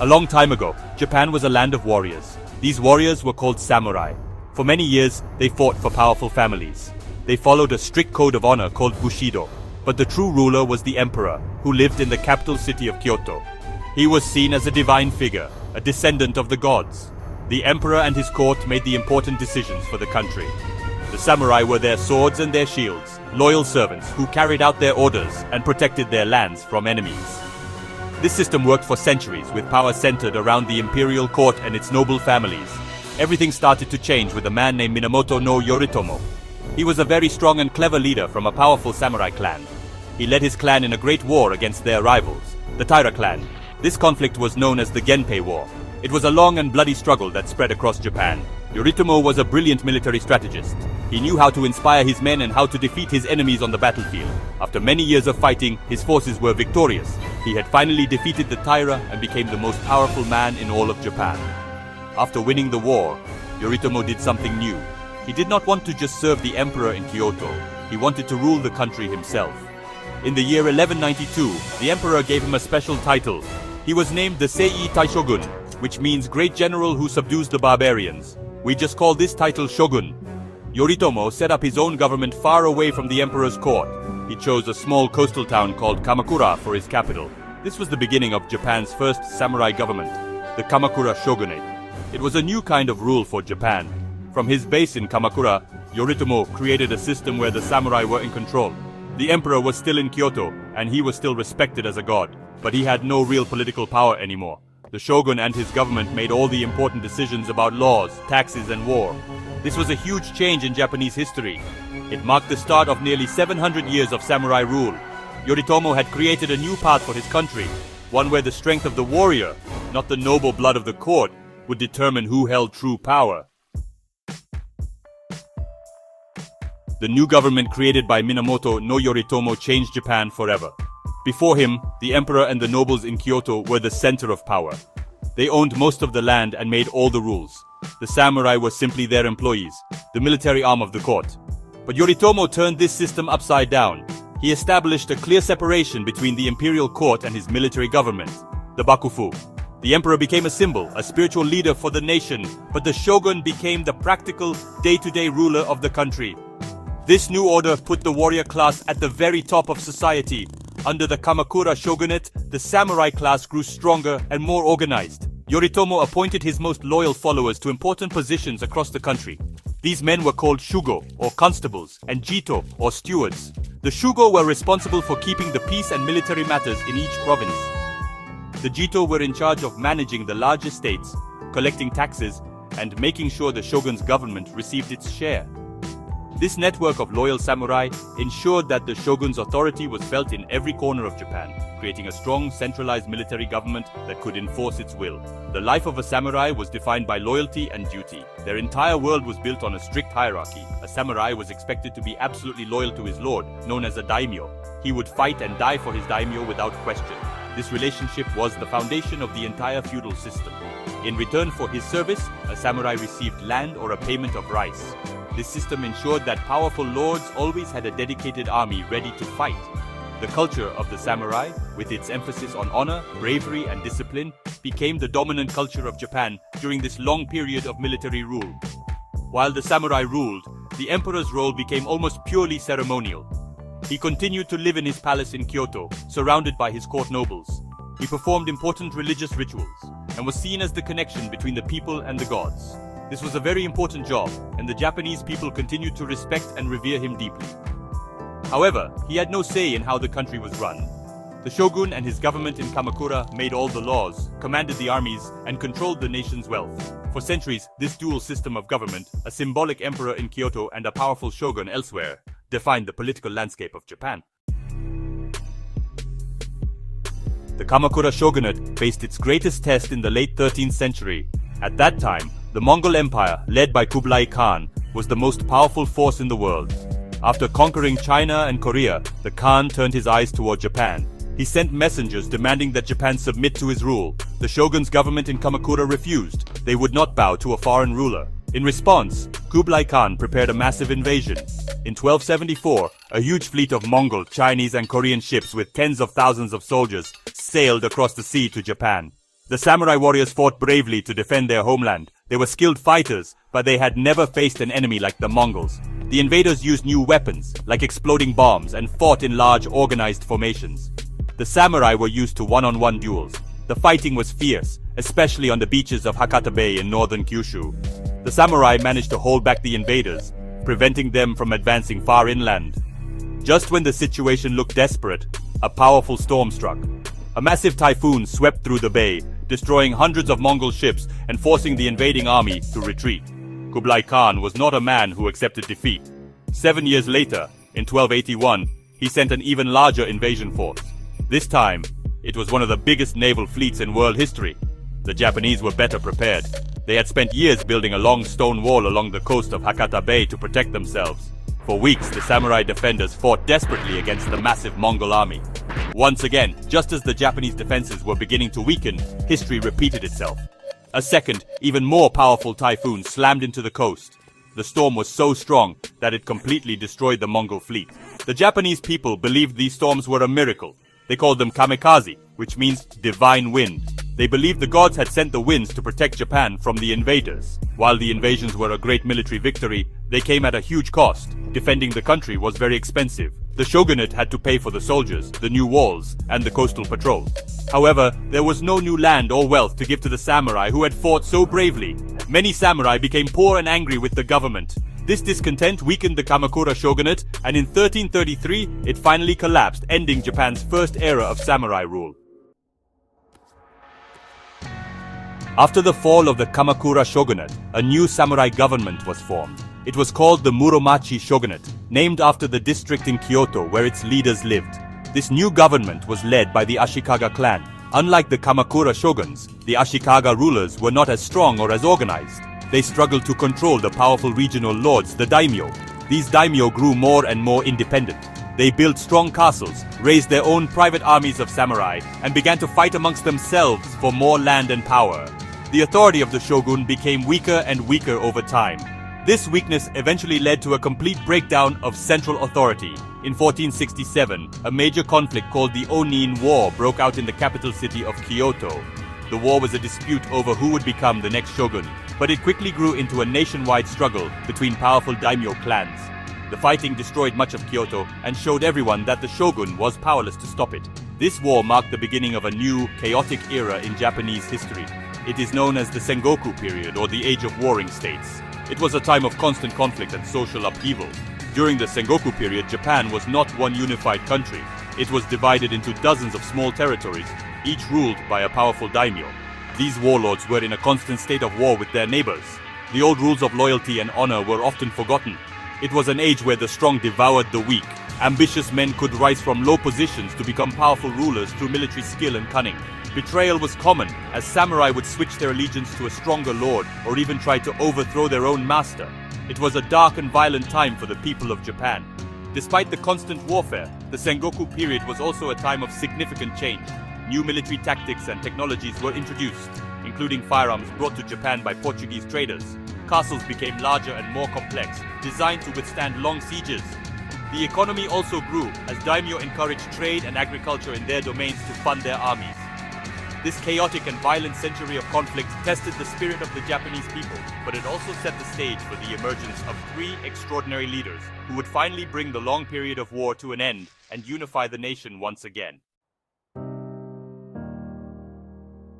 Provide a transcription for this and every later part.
A long time ago, Japan was a land of warriors. These warriors were called samurai. For many years, they fought for powerful families. They followed a strict code of honor called Bushido. But the true ruler was the emperor, who lived in the capital city of Kyoto. He was seen as a divine figure, a descendant of the gods. The emperor and his court made the important decisions for the country. The samurai were their swords and their shields, loyal servants who carried out their orders and protected their lands from enemies. This system worked for centuries, with power centered around the imperial court and its noble families. Everything started to change with a man named Minamoto no Yoritomo. He was a very strong and clever leader from a powerful samurai clan. He led his clan in a great war against their rivals, the Taira clan. This conflict was known as the Genpei War. It was a long and bloody struggle that spread across Japan. Yoritomo was a brilliant military strategist. He knew how to inspire his men and how to defeat his enemies on the battlefield. After many years of fighting, his forces were victorious. He had finally defeated the Taira and became the most powerful man in all of Japan. After winning the war, Yoritomo did something new. He did not want to just serve the emperor in Kyoto. He wanted to rule the country himself. In the year 1192, the emperor gave him a special title. He was named the Sei Taishogun, which means great general who subdues the barbarians. We just call this title Shogun. Yoritomo set up his own government far away from the emperor's court. He chose a small coastal town called Kamakura for his capital. This was the beginning of Japan's first samurai government, the Kamakura shogunate. It was a new kind of rule for Japan. From his base in Kamakura, Yoritomo created a system where the samurai were in control. The emperor was still in Kyoto, and he was still respected as a god, but he had no real political power anymore. The shogun and his government made all the important decisions about laws, taxes, and war. This was a huge change in Japanese history. It marked the start of nearly 700 years of samurai rule. Yoritomo had created a new path for his country, one where the strength of the warrior, not the noble blood of the court, would determine who held true power. The new government created by Minamoto no Yoritomo changed Japan forever. Before him, the emperor and the nobles in Kyoto were the center of power. They owned most of the land and made all the rules. The samurai were simply their employees, the military arm of the court. But Yoritomo turned this system upside down. He established a clear separation between the imperial court and his military government, the Bakufu. The emperor became a symbol, a spiritual leader for the nation, but the shogun became the practical, day-to-day ruler of the country. This new order put the warrior class at the very top of society. Under the Kamakura shogunate, the samurai class grew stronger and more organized. Yoritomo appointed his most loyal followers to important positions across the country. These men were called shugo, or constables, and jito, or stewards. The shugo were responsible for keeping the peace and military matters in each province. The jito were in charge of managing the large estates, collecting taxes, and making sure the shogun's government received its share. This network of loyal samurai ensured that the shogun's authority was felt in every corner of Japan, creating a strong, centralized military government that could enforce its will. The life of a samurai was defined by loyalty and duty. Their entire world was built on a strict hierarchy. A samurai was expected to be absolutely loyal to his lord, known as a daimyo. He would fight and die for his daimyo without question. This relationship was the foundation of the entire feudal system. In return for his service, a samurai received land or a payment of rice. This system ensured that powerful lords always had a dedicated army ready to fight. The culture of the samurai, with its emphasis on honor, bravery, and discipline, became the dominant culture of Japan during this long period of military rule. While the samurai ruled, the emperor's role became almost purely ceremonial. He continued to live in his palace in Kyoto, surrounded by his court nobles. He performed important religious rituals, and was seen as the connection between the people and the gods. This was a very important job, and the Japanese people continued to respect and revere him deeply. However, he had no say in how the country was run. The shogun and his government in Kamakura made all the laws, commanded the armies, and controlled the nation's wealth. For centuries, this dual system of government, a symbolic emperor in Kyoto and a powerful shogun elsewhere, defined the political landscape of Japan. The Kamakura shogunate faced its greatest test in the late 13th century. At that time, the Mongol Empire, led by Kublai Khan, was the most powerful force in the world. After conquering China and Korea, the Khan turned his eyes toward Japan. He sent messengers demanding that Japan submit to his rule. The shogun's government in Kamakura refused. They would not bow to a foreign ruler. In response, Kublai Khan prepared a massive invasion. In 1274, a huge fleet of Mongol, Chinese, and Korean ships with tens of thousands of soldiers sailed across the sea to Japan. The samurai warriors fought bravely to defend their homeland. They were skilled fighters, but they had never faced an enemy like the Mongols. The invaders used new weapons, like exploding bombs, and fought in large, organized formations. The samurai were used to one-on-one duels. The fighting was fierce, especially on the beaches of Hakata Bay in northern Kyushu. The samurai managed to hold back the invaders, preventing them from advancing far inland. Just when the situation looked desperate, a powerful storm struck. A massive typhoon swept through the bay, destroying hundreds of Mongol ships and forcing the invading army to retreat. Kublai Khan was not a man who accepted defeat. 7 years later, in 1281, he sent an even larger invasion force. This time, it was one of the biggest naval fleets in world history. The Japanese were better prepared. They had spent years building a long stone wall along the coast of Hakata Bay to protect themselves. For weeks, the samurai defenders fought desperately against the massive Mongol army. Once again, just as the Japanese defenses were beginning to weaken, history repeated itself. A second, even more powerful typhoon slammed into the coast. The storm was so strong that it completely destroyed the Mongol fleet. The Japanese people believed these storms were a miracle. They called them kamikaze, which means divine wind. They believed the gods had sent the winds to protect Japan from the invaders. While the invasions were a great military victory, they came at a huge cost. Defending the country was very expensive. The shogunate had to pay for the soldiers, the new walls, and the coastal patrol. However, there was no new land or wealth to give to the samurai who had fought so bravely. Many samurai became poor and angry with the government. This discontent weakened the Kamakura shogunate, and in 1333, it finally collapsed, ending Japan's first era of samurai rule. After the fall of the Kamakura shogunate, a new samurai government was formed. It was called the Muromachi shogunate, named after the district in Kyoto where its leaders lived. This new government was led by the Ashikaga clan. Unlike the Kamakura shoguns, the Ashikaga rulers were not as strong or as organized. They struggled to control the powerful regional lords, the daimyo. These daimyo grew more and more independent. They built strong castles, raised their own private armies of samurai, and began to fight amongst themselves for more land and power. The authority of the shogun became weaker and weaker over time. This weakness eventually led to a complete breakdown of central authority. In 1467, a major conflict called the Onin War broke out in the capital city of Kyoto. The war was a dispute over who would become the next shogun, but it quickly grew into a nationwide struggle between powerful daimyo clans. The fighting destroyed much of Kyoto and showed everyone that the shogun was powerless to stop it. This war marked the beginning of a new, chaotic era in Japanese history. It is known as the Sengoku period, or the Age of Warring States. It was a time of constant conflict and social upheaval. During the Sengoku period, Japan was not one unified country. It was divided into dozens of small territories, each ruled by a powerful daimyo. These warlords were in a constant state of war with their neighbors. The old rules of loyalty and honor were often forgotten. It was an age where the strong devoured the weak. Ambitious men could rise from low positions to become powerful rulers through military skill and cunning. Betrayal was common, as samurai would switch their allegiance to a stronger lord or even try to overthrow their own master. It was a dark and violent time for the people of Japan. Despite the constant warfare, the Sengoku period was also a time of significant change. New military tactics and technologies were introduced, including firearms brought to Japan by Portuguese traders. Castles became larger and more complex, designed to withstand long sieges. The economy also grew, as daimyo encouraged trade and agriculture in their domains to fund their armies. This chaotic and violent century of conflict tested the spirit of the Japanese people, but it also set the stage for the emergence of three extraordinary leaders who would finally bring the long period of war to an end and unify the nation once again.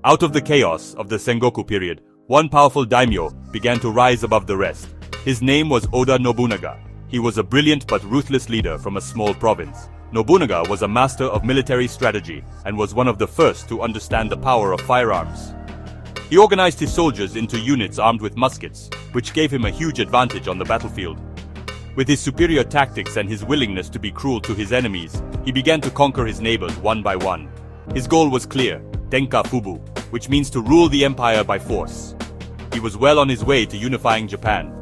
Out of the chaos of the Sengoku period, one powerful daimyo began to rise above the rest. His name was Oda Nobunaga. He was a brilliant but ruthless leader from a small province. Nobunaga was a master of military strategy and was one of the first to understand the power of firearms. He organized his soldiers into units armed with muskets, which gave him a huge advantage on the battlefield. With his superior tactics and his willingness to be cruel to his enemies, he began to conquer his neighbors one by one. His goal was clear, Tenka Fubu, which means to rule the empire by force. He was well on his way to unifying Japan.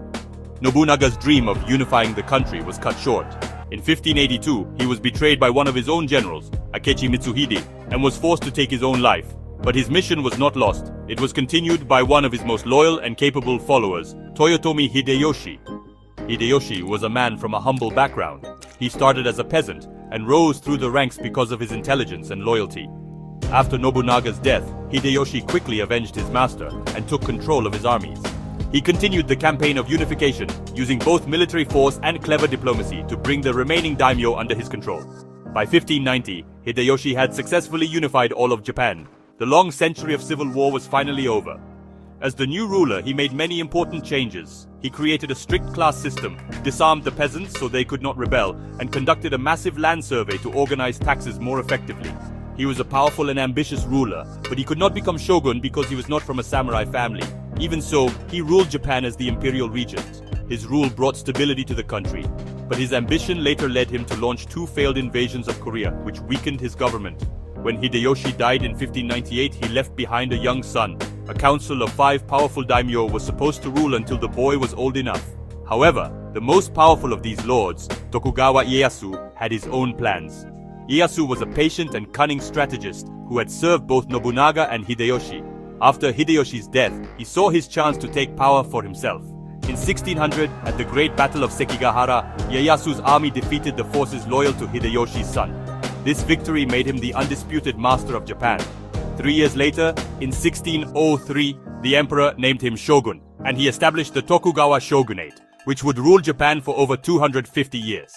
Nobunaga's dream of unifying the country was cut short. In 1582, he was betrayed by one of his own generals, Akechi Mitsuhide, and was forced to take his own life. But his mission was not lost. It was continued by one of his most loyal and capable followers, Toyotomi Hideyoshi. Hideyoshi was a man from a humble background. He started as a peasant and rose through the ranks because of his intelligence and loyalty. After Nobunaga's death, Hideyoshi quickly avenged his master and took control of his armies. He continued the campaign of unification, using both military force and clever diplomacy to bring the remaining daimyo under his control. By 1590, Hideyoshi had successfully unified all of Japan. The long century of civil war was finally over. As the new ruler, he made many important changes. He created a strict class system, disarmed the peasants so they could not rebel, and conducted a massive land survey to organize taxes more effectively. He was a powerful and ambitious ruler, but he could not become shogun because he was not from a samurai family. Even so, he ruled Japan as the imperial regent. His rule brought stability to the country, but his ambition later led him to launch 2 failed invasions of Korea, which weakened his government. When Hideyoshi died in 1598, he left behind a young son. A council of 5 powerful daimyo was supposed to rule until the boy was old enough. However, the most powerful of these lords, Tokugawa Ieyasu, had his own plans. Ieyasu was a patient and cunning strategist who had served both Nobunaga and Hideyoshi. After Hideyoshi's death, he saw his chance to take power for himself. In 1600, at the Great Battle of Sekigahara, Ieyasu's army defeated the forces loyal to Hideyoshi's son. This victory made him the undisputed master of Japan. 3 years later, in 1603, the emperor named him shogun, and he established the Tokugawa shogunate, which would rule Japan for over 250 years.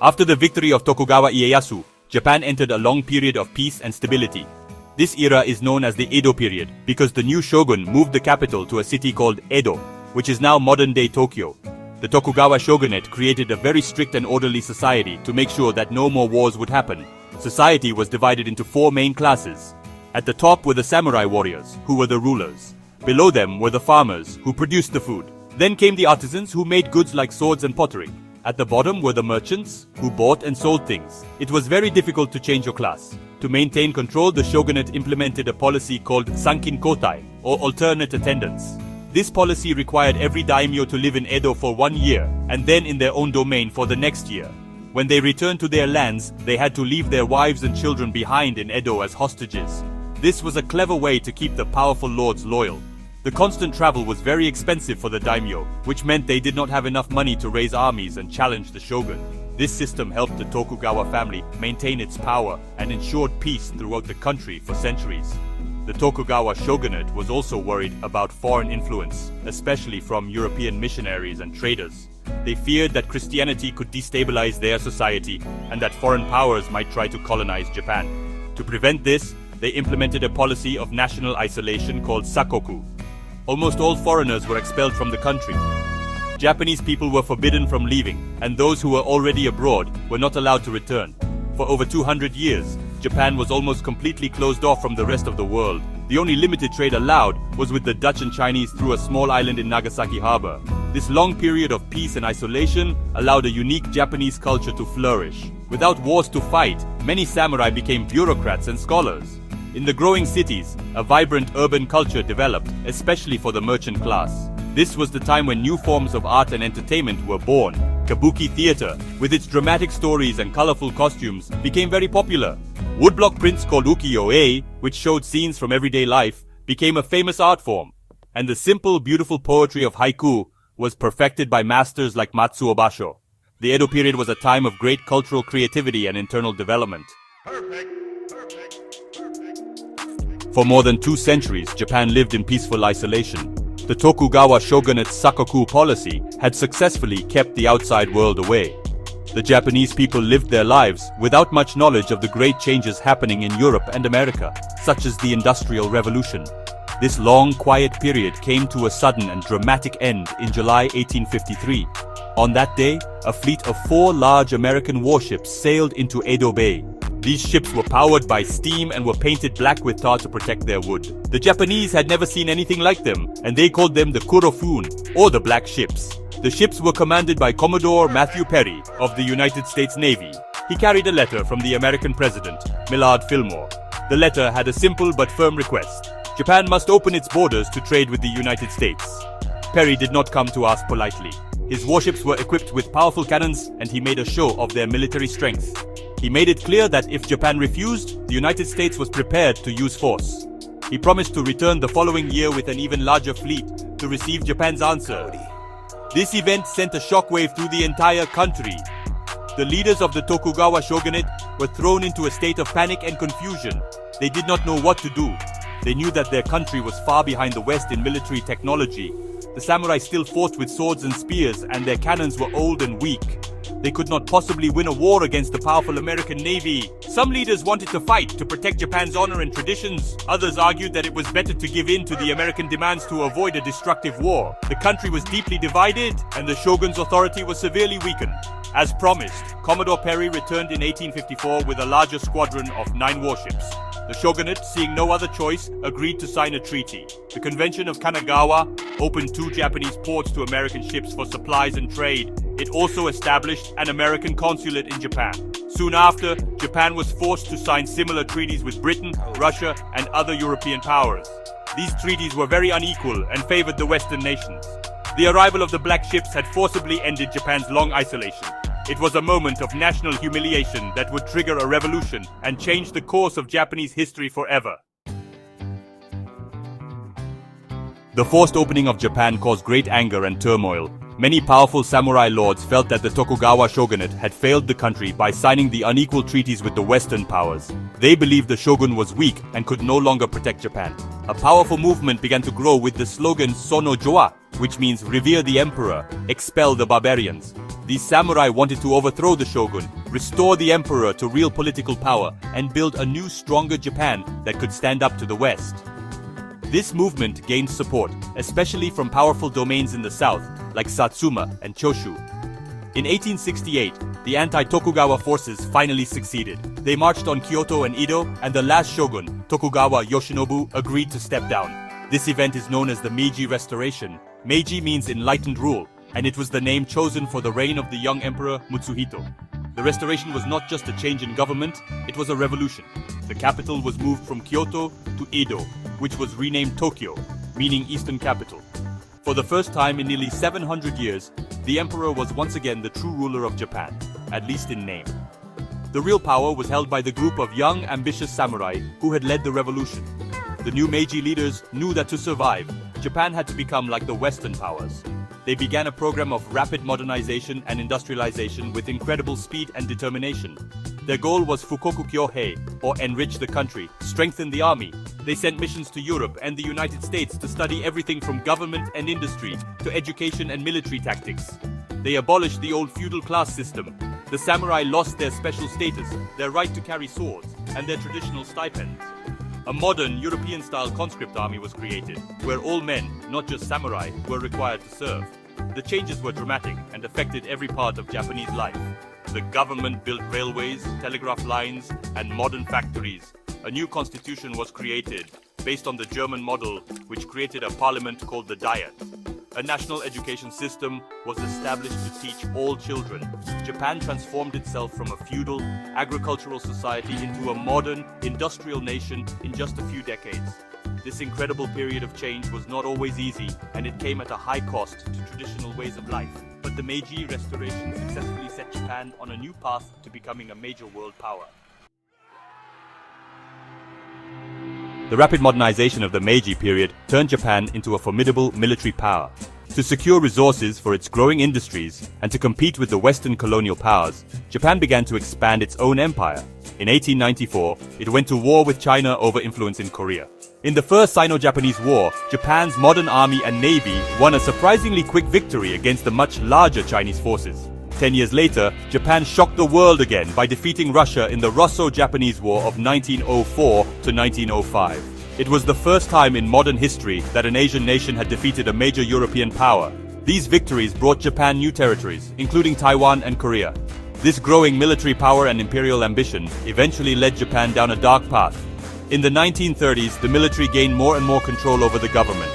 After the victory of Tokugawa Ieyasu, Japan entered a long period of peace and stability. This era is known as the Edo period because the new shogun moved the capital to a city called Edo, which is now modern-day Tokyo. The Tokugawa shogunate created a very strict and orderly society to make sure that no more wars would happen. Society was divided into 4 main classes. At the top were the samurai warriors, who were the rulers. Below them were the farmers, who produced the food. Then came the artisans, who made goods like swords and pottery. At the bottom were the merchants, who bought and sold things. It was very difficult to change your class. To maintain control, the shogunate implemented a policy called Sankin Kotai, or alternate attendance. This policy required every daimyo to live in Edo for 1 year, and then in their own domain for the next year. When they returned to their lands, they had to leave their wives and children behind in Edo as hostages. This was a clever way to keep the powerful lords loyal. The constant travel was very expensive for the daimyo, which meant they did not have enough money to raise armies and challenge the shogun. This system helped the Tokugawa family maintain its power and ensured peace throughout the country for centuries. The Tokugawa shogunate was also worried about foreign influence, especially from European missionaries and traders. They feared that Christianity could destabilize their society and that foreign powers might try to colonize Japan. To prevent this, they implemented a policy of national isolation called sakoku. Almost all foreigners were expelled from the country. Japanese people were forbidden from leaving, and those who were already abroad were not allowed to return. For over 200 years, Japan was almost completely closed off from the rest of the world. The only limited trade allowed was with the Dutch and Chinese through a small island in Nagasaki harbor. This long period of peace and isolation allowed a unique Japanese culture to flourish. Without wars to fight, many samurai became bureaucrats and scholars. In the growing cities, a vibrant urban culture developed, especially for the merchant class. This was the time when new forms of art and entertainment were born. Kabuki theater, with its dramatic stories and colorful costumes, became very popular. Woodblock prints called ukiyo-e, which showed scenes from everyday life, became a famous art form. And the simple, beautiful poetry of haiku was perfected by masters like Matsuo Basho. The Edo period was a time of great cultural creativity and internal development. For more than 2 centuries, Japan lived in peaceful isolation. The Tokugawa shogunate's sakoku policy had successfully kept the outside world away. The Japanese people lived their lives without much knowledge of the great changes happening in Europe and America, such as the Industrial Revolution. This long, quiet period came to a sudden and dramatic end in July 1853. On that day, a fleet of 4 large American warships sailed into Edo Bay. These ships were powered by steam and were painted black with tar to protect their wood. The Japanese had never seen anything like them, and they called them the Kurofun, or the Black Ships. The ships were commanded by Commodore Matthew Perry of the United States Navy. He carried a letter from the American President, Millard Fillmore. The letter had a simple but firm request. Japan must open its borders to trade with the United States. Perry did not come to ask politely. His warships were equipped with powerful cannons, and he made a show of their military strength. He made it clear that if Japan refused, the United States was prepared to use force. He promised to return the following year with an even larger fleet to receive Japan's answer. This event sent a shockwave through the entire country. The leaders of the Tokugawa shogunate were thrown into a state of panic and confusion. They did not know what to do. They knew that their country was far behind the West in military technology. The samurai still fought with swords and spears, and their cannons were old and weak. They could not possibly win a war against the powerful American Navy. Some leaders wanted to fight to protect Japan's honor and traditions. Others argued that it was better to give in to the American demands to avoid a destructive war. The country was deeply divided, and the shogun's authority was severely weakened. As promised, Commodore Perry returned in 1854 with a larger squadron of 9 warships. The shogunate, seeing no other choice, agreed to sign a treaty. The Convention of Kanagawa opened 2 Japanese ports to American ships for supplies and trade. It also established an American consulate in Japan. Soon after, Japan was forced to sign similar treaties with Britain, Russia, and other European powers. These treaties were very unequal and favored the Western nations. The arrival of the black ships had forcibly ended Japan's long isolation. It was a moment of national humiliation that would trigger a revolution and change the course of Japanese history forever. The forced opening of Japan caused great anger and turmoil. Many powerful samurai lords felt that the Tokugawa shogunate had failed the country by signing the unequal treaties with the Western powers. They believed the shogun was weak and could no longer protect Japan. A powerful movement began to grow with the slogan Sono Joa, which means revere the emperor, expel the barbarians. These samurai wanted to overthrow the shogun, restore the emperor to real political power, and build a new, stronger Japan that could stand up to the West. This movement gained support, especially from powerful domains in the south, like Satsuma and Choshu. In 1868, the anti-Tokugawa forces finally succeeded. They marched on Kyoto and Edo, and the last shogun, Tokugawa Yoshinobu, agreed to step down. This event is known as the Meiji Restoration. Meiji means enlightened rule, and it was the name chosen for the reign of the young emperor Mutsuhito. The restoration was not just a change in government, it was a revolution. The capital was moved from Kyoto to Edo, which was renamed Tokyo, meaning Eastern Capital. For the first time in nearly 700 years, the emperor was once again the true ruler of Japan, at least in name. The real power was held by the group of young, ambitious samurai who had led the revolution. The new Meiji leaders knew that to survive, Japan had to become like the Western powers. They began a program of rapid modernization and industrialization with incredible speed and determination. Their goal was Fukoku Kyohei, or enrich the country, strengthen the army. They sent missions to Europe and the United States to study everything from government and industry to education and military tactics. They abolished the old feudal class system. The samurai lost their special status, their right to carry swords, and their traditional stipends. A modern, European-style conscript army was created, where all men, not just samurai, were required to serve. The changes were dramatic and affected every part of Japanese life. The government built railways, telegraph lines, and modern factories. A new constitution was created, based on the German model, which created a parliament called the Diet. A national education system was established to teach all children. Japan transformed itself from a feudal, agricultural society into a modern, industrial nation in just a few decades. This incredible period of change was not always easy, and it came at a high cost to traditional ways of life. But the Meiji Restoration successfully set Japan on a new path to becoming a major world power. The rapid modernization of the Meiji period turned Japan into a formidable military power. To secure resources for its growing industries and to compete with the Western colonial powers, Japan began to expand its own empire. In 1894, it went to war with China over influence in Korea. In the First Sino-Japanese War, Japan's modern army and navy won a surprisingly quick victory against the much larger Chinese forces. 10 years later, Japan shocked the world again by defeating Russia in the Russo-Japanese War of 1904 to 1905. It was the first time in modern history that an Asian nation had defeated a major European power. These victories brought Japan new territories, including Taiwan and Korea. This growing military power and imperial ambition eventually led Japan down a dark path. In the 1930s, the military gained more and more control over the government.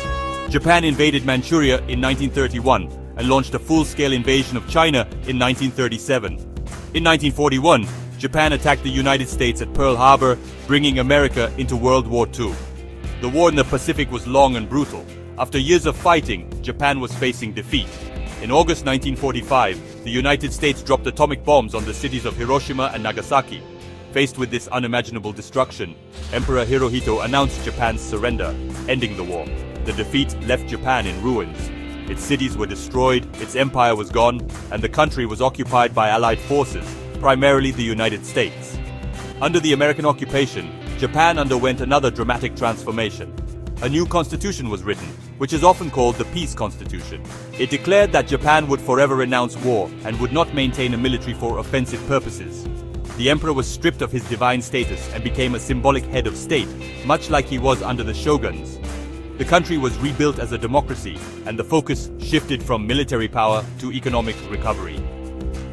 Japan invaded Manchuria in 1931 and launched a full-scale invasion of China in 1937. In 1941, Japan attacked the United States at Pearl Harbor, bringing America into World War II. The war in the Pacific was long and brutal. After years of fighting, Japan was facing defeat. In August 1945, the United States dropped atomic bombs on the cities of Hiroshima and Nagasaki. Faced with this unimaginable destruction, Emperor Hirohito announced Japan's surrender, ending the war. The defeat left Japan in ruins. Its cities were destroyed, its empire was gone, and the country was occupied by Allied forces, primarily the United States. Under the American occupation, Japan underwent another dramatic transformation. A new constitution was written, which is often called the Peace Constitution. It declared that Japan would forever renounce war and would not maintain a military for offensive purposes. The emperor was stripped of his divine status and became a symbolic head of state, much like he was under the shoguns. The country was rebuilt as a democracy, and the focus shifted from military power to economic recovery.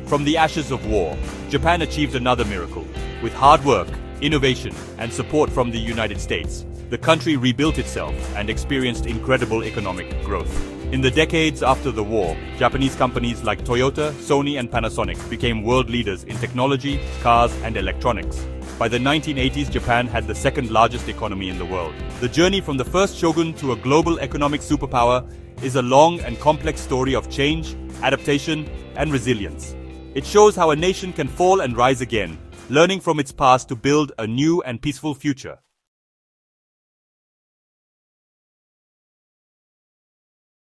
From the ashes of war, Japan achieved another miracle. With hard work, innovation, and support from the United States, the country rebuilt itself and experienced incredible economic growth. In the decades after the war, Japanese companies like Toyota, Sony, and Panasonic became world leaders in technology, cars, and electronics. By the 1980s, Japan had the second largest economy in the world. The journey from the first shogun to a global economic superpower is a long and complex story of change, adaptation, and resilience. It shows how a nation can fall and rise again, learning from its past to build a new and peaceful future.